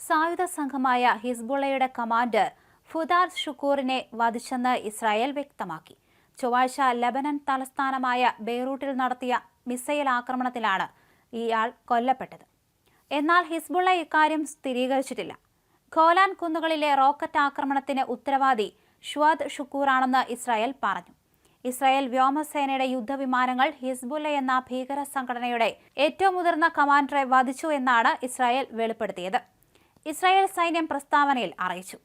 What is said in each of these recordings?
സായുധ സംഘമായ ഹിസ്ബുള്ളയുടെ commander ഫുദാർ ഷുക്കൂറിനെ വധിച്ചെന്ന് Israel വ്യക്തമാക്കി. ചൊവ്വാഴ്ച ലെബനൻ തലസ്ഥാനമായ ബെയ്റൂട്ടിൽ നടത്തിയ മിസൈൽ ആക്രമണത്തിലാണ് ഇയാൾ കൊല്ലപ്പെട്ടത്. എന്നാൽ ഹിസ്ബുള്ള ഇക്കാര്യം സ്ഥിരീകരിച്ചിട്ടില്ല. ഗോലാൻ കുന്നുകളിലെ റോക്കറ്റ് ആക്രമണത്തിന് ഉത്തരവാദി ഷുവാദ് ഷുക്കൂറാണെന്ന് ഇസ്രായേൽ പറഞ്ഞു. ഇസ്രായേൽ വ്യോമസേനയുടെ യുദ്ധവിമാനങ്ങൾ ഹിസ്ബുള്ള എന്ന ഭീകര സംഘടനയുടെ ഏറ്റവും മുതിർന്ന കമാൻഡറെ വധിച്ചു എന്നാണ് ഇസ്രായേൽ വെളിപ്പെടുത്തിയത്. ഇസ്രായേൽ സൈന്യം പ്രസ്താവനയിൽ അറിയിച്ചു.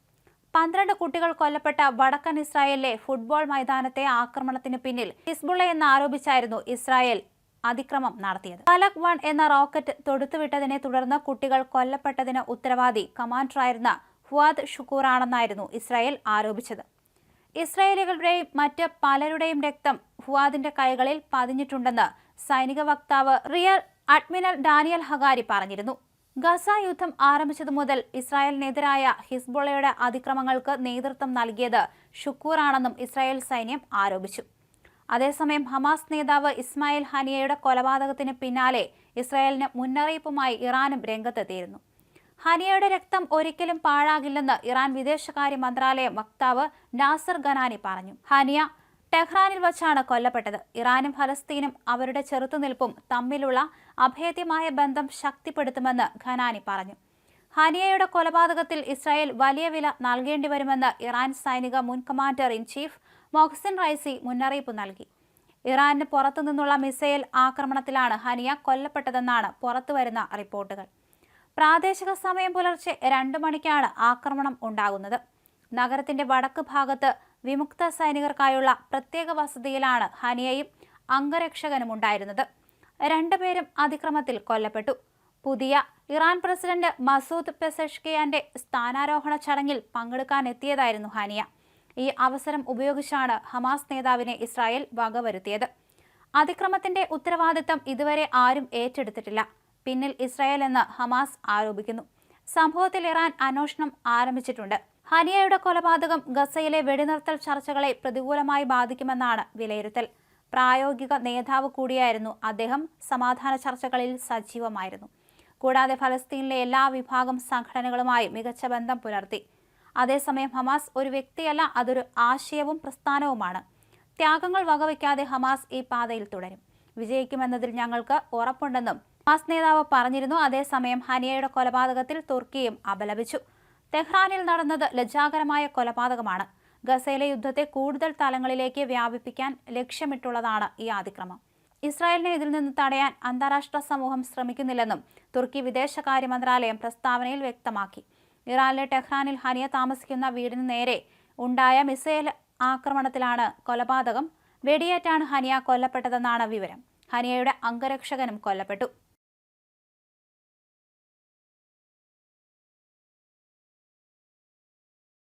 12 കുട്ടികൾ കൊല്ലപ്പെട്ട വടക്കൻ ഇസ്രായേലിലെ ഫുട്ബോൾ മൈതാനത്തെ ആക്രമണത്തിന് പിന്നിൽ ഹിസ്ബുള്ള എന്ന് ആരോപിച്ചായിരുന്നു ഇസ്രായേൽ അതിക്രമം നടത്തിയത്. ഫലക് 1 എന്ന റോക്കറ്റ് തൊടുത്തുവിട്ടതിനെ തുടർന്ന് കുട്ടികൾ കൊല്ലപ്പെട്ടതിന് ഉത്തരവാദി കമാൻഡറായിരുന്ന ഫുവാദ് ഷുക്കൂറാണെന്നായിരുന്നു ഇസ്രായേൽ ആരോപിച്ചത്. ഇസ്രായേലികളുടെയും മറ്റ് പലരുടെയും രക്തം ഫുവാദിന്റെ കൈകളിൽ പതിഞ്ഞിട്ടുണ്ടെന്ന് സൈനിക വക്താവ് റിയർ അഡ്മിറൽ ഡാനിയൽ ഹഗാരി പറഞ്ഞിരുന്നു. ഗസ യുദ്ധം ആരംഭിച്ചതു മുതൽ ഇസ്രായേലിനെതിരായ ഹിസ്ബുള്ളയുടെ അതിക്രമങ്ങൾക്ക് നേതൃത്വം നൽകിയത് ഷുക്കൂറാണെന്നും ഇസ്രായേൽ സൈന്യം ആരോപിച്ചു. അതേസമയം ഹമാസ് നേതാവ് ഇസ്മായിൽ ഹനിയയുടെ കൊലപാതകത്തിന് പിന്നാലെ ഇസ്രായേലിന് മുന്നറിയിപ്പുമായി ഇറാനും രംഗത്തെത്തിയിരുന്നു. ഹനിയയുടെ രക്തം ഒരിക്കലും പാഴാകില്ലെന്ന് ഇറാൻ വിദേശകാര്യ മന്ത്രാലയം വക്താവ് നാസർ ഖനാനി പറഞ്ഞു. ഹനിയ ടെഹ്റാനിൽ വച്ചാണ് കൊല്ലപ്പെട്ടത്. ഇറാനും ഫലസ്തീനും അവരുടെ ചെറുത്തുനിൽപ്പും തമ്മിലുള്ള അഭേദ്യമായ ബന്ധം ശക്തിപ്പെടുത്തുമെന്ന് ഖനാനി പറഞ്ഞു. ഹനിയയുടെ കൊലപാതകത്തിൽ ഇസ്രായേൽ വലിയ വില നൽകേണ്ടി വരുമെന്ന് ഇറാൻ സൈനിക മുൻ commander in chief Mohsin Raisi മുന്നറിയിപ്പ് നൽകി. ഇറാന് പുറത്തുനിന്നുള്ള മിസൈൽ ആക്രമണത്തിലാണ് ഹനിയ കൊല്ലപ്പെട്ടതെന്നാണ് പുറത്തുവരുന്ന റിപ്പോർട്ടുകൾ. പ്രാദേശിക സമയം പുലർച്ചെ 2 മണിക്കാണ് ആക്രമണം ഉണ്ടാകുന്നത്. നഗരത്തിന്റെ വടക്ക് ഭാഗത്ത് വിമുക്ത സൈനികർക്കായുള്ള പ്രത്യേക വസതിയിലാണ് ഹനിയയും അംഗരക്ഷകനും ഉണ്ടായിരുന്നത്. 2 പേരും അതിക്രമത്തിൽ കൊല്ലപ്പെട്ടു. പുതിയ ഇറാൻ പ്രസിഡന്റ് മസൂദ് പെസഷ്കിയാന്റെ സ്ഥാനാരോഹണ ചടങ്ങിൽ പങ്കെടുക്കാനെത്തിയതായിരുന്നു ഹനിയ. ഈ അവസരം ഉപയോഗിച്ചാണ് ഹമാസ് നേതാവിനെ ഇസ്രായേൽ വകവരുത്തിയത്. അതിക്രമത്തിന്റെ ഉത്തരവാദിത്തം ഇതുവരെ ആരും ഏറ്റെടുത്തിട്ടില്ല. പിന്നിൽ ഇസ്രായേൽ എന്ന് ഹമാസ് ആരോപിക്കുന്നു. സംഭവത്തിൽ ഇറാൻ അന്വേഷണം ആരംഭിച്ചിട്ടുണ്ട്. ഹനിയയുടെ കൊലപാതകം ഗസയിലെ വെടിനിർത്തൽ ചർച്ചകളെ പ്രതികൂലമായി ബാധിക്കുമെന്നാണ് വിലയിരുത്തൽ. പ്രായോഗിക നേതാവ് കൂടിയായിരുന്നു അദ്ദേഹം. സമാധാന ചർച്ചകളിൽ സജീവമായിരുന്നു. കൂടാതെ ഫലസ്തീനിലെ എല്ലാ വിഭാഗം സംഘടനകളുമായി മികച്ച ബന്ധം പുലർത്തി. അതേസമയം ഹമാസ് ഒരു വ്യക്തിയല്ല, അതൊരു ആശയവും പ്രസ്ഥാനവുമാണ്. ത്യാഗങ്ങൾ വകവയ്ക്കാതെ ഹമാസ് ഈ പാതയിൽ തുടരും. വിജയിക്കുമെന്നതിൽ ഞങ്ങൾക്ക് ഉറപ്പുണ്ടെന്നും ഹമാസ് നേതാവ് പറഞ്ഞിരുന്നു. അതേസമയം ഹനിയയുടെ കൊലപാതകത്തിൽ തുർക്കിയും അപലപിച്ചു. തെഹ്റാനിൽ നടന്നത് ലജ്ജാകരമായ കൊലപാതകമാണ്. ഗസയിലെ യുദ്ധത്തെ കൂടുതൽ തലങ്ങളിലേക്ക് വ്യാപിപ്പിക്കാൻ ലക്ഷ്യമിട്ടുള്ളതാണ് ഈ അതിക്രമം. ഇസ്രായേലിനെ ഇതിൽ നിന്ന് തടയാൻ അന്താരാഷ്ട്ര സമൂഹം ശ്രമിക്കുന്നില്ലെന്നും തുർക്കി വിദേശകാര്യ മന്ത്രാലയം പ്രസ്താവനയിൽ വ്യക്തമാക്കി. ഇറാനിലെ ടെഹ്റാനിൽ ഹനിയ താമസിക്കുന്ന വീടിന് നേരെ ഉണ്ടായ മിസൈൽ ആക്രമണത്തിലാണ് കൊലപാതകം. വെടിയേറ്റാണ് ഹനിയ കൊല്ലപ്പെട്ടതെന്നാണ് വിവരം. ഹനിയയുടെ അംഗരക്ഷകനും കൊല്ലപ്പെട്ടു.